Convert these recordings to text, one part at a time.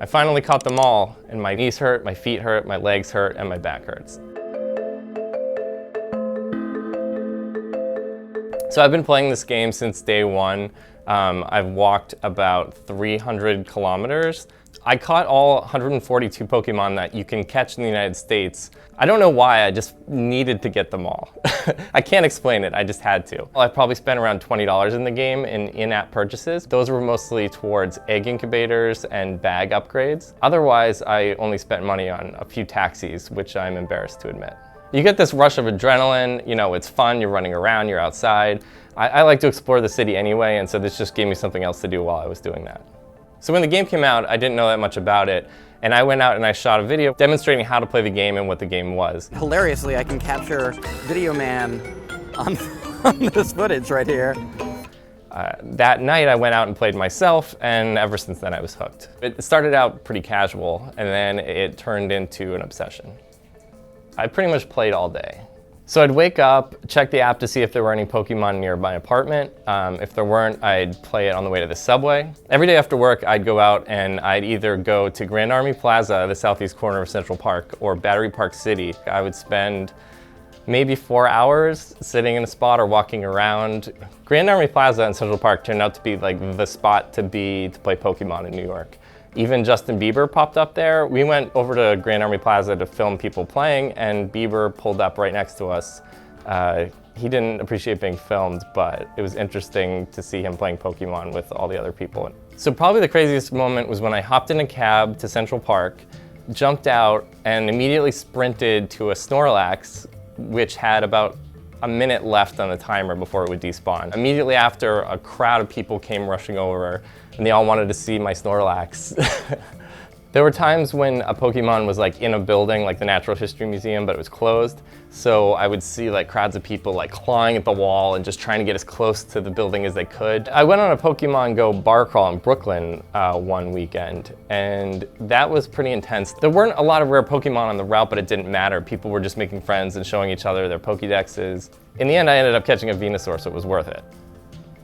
I finally caught them all, and my knees hurt, my feet hurt, my legs hurt, and my back hurts. So I've been playing this game since day one. I've walked about 300 kilometers. I caught all 142 Pokemon that you can catch in the United States. I don't know why, I just needed to get them all. I can't explain it, I just had to. I probably spent around $20 in the game in-app purchases. Those were mostly towards egg incubators and bag upgrades. Otherwise, I only spent money on a few taxis, which I'm embarrassed to admit. You get this rush of adrenaline, you know, it's fun, you're running around, you're outside. I like to explore the city anyway, and so this just gave me something else to do while I was doing that. So when the game came out, I didn't know that much about it, and I went out and I shot a video demonstrating how to play the game and what the game was. Hilariously, I can capture Video Man on this footage right here. That night I went out and played myself, and ever since then I was hooked. It started out pretty casual, and then it turned into an obsession. I pretty much played all day. So I'd wake up, check the app to see if there were any Pokemon near my apartment. If there weren't, I'd play it on the way to the subway. Every day after work, I'd go out and I'd either go to Grand Army Plaza, the southeast corner of Central Park, or Battery Park City. I would spend maybe 4 hours sitting in a spot or walking around. Grand Army Plaza in Central Park turned out to be like the spot to play Pokemon in New York. Even Justin Bieber popped up there. We went over to Grand Army Plaza to film people playing, and Bieber pulled up right next to us. He didn't appreciate being filmed, but it was interesting to see him playing Pokemon with all the other people. So probably the craziest moment was when I hopped in a cab to Central Park, jumped out, and immediately sprinted to a Snorlax, which had about a minute left on the timer before it would despawn. Immediately after, a crowd of people came rushing over, and they all wanted to see my Snorlax. There were times when a Pokemon was like in a building, like the Natural History Museum, but it was closed. So I would see like crowds of people like clawing at the wall and just trying to get as close to the building as they could. I went on a Pokemon GO bar crawl in Brooklyn one weekend, and that was pretty intense. There weren't a lot of rare Pokemon on the route, but it didn't matter. People were just making friends and showing each other their Pokédexes. In the end, I ended up catching a Venusaur, so it was worth it.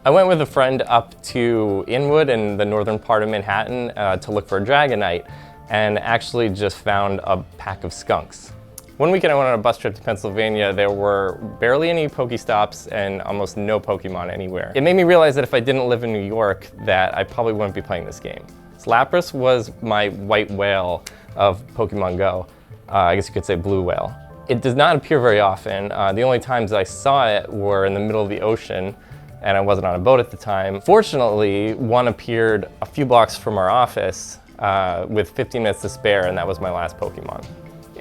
I went with a friend up to Inwood in the northern part of Manhattan to look for a Dragonite, and actually just found a pack of skunks. One weekend I went on a bus trip to Pennsylvania. There were barely any Pokestops and almost no Pokemon anywhere. It made me realize that if I didn't live in New York, that I probably wouldn't be playing this game. Lapras was my white whale of Pokemon GO. I guess you could say blue whale. It does not appear very often. The only times I saw it were in the middle of the ocean, and I wasn't on a boat at the time. Fortunately, one appeared a few blocks from our office with 15 minutes to spare, and that was my last Pokemon.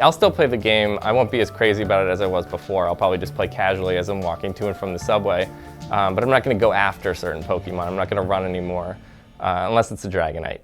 I'll still play the game. I won't be as crazy about it as I was before. I'll probably just play casually as I'm walking to and from the subway, but I'm not gonna go after certain Pokemon. I'm not gonna run anymore, unless it's a Dragonite.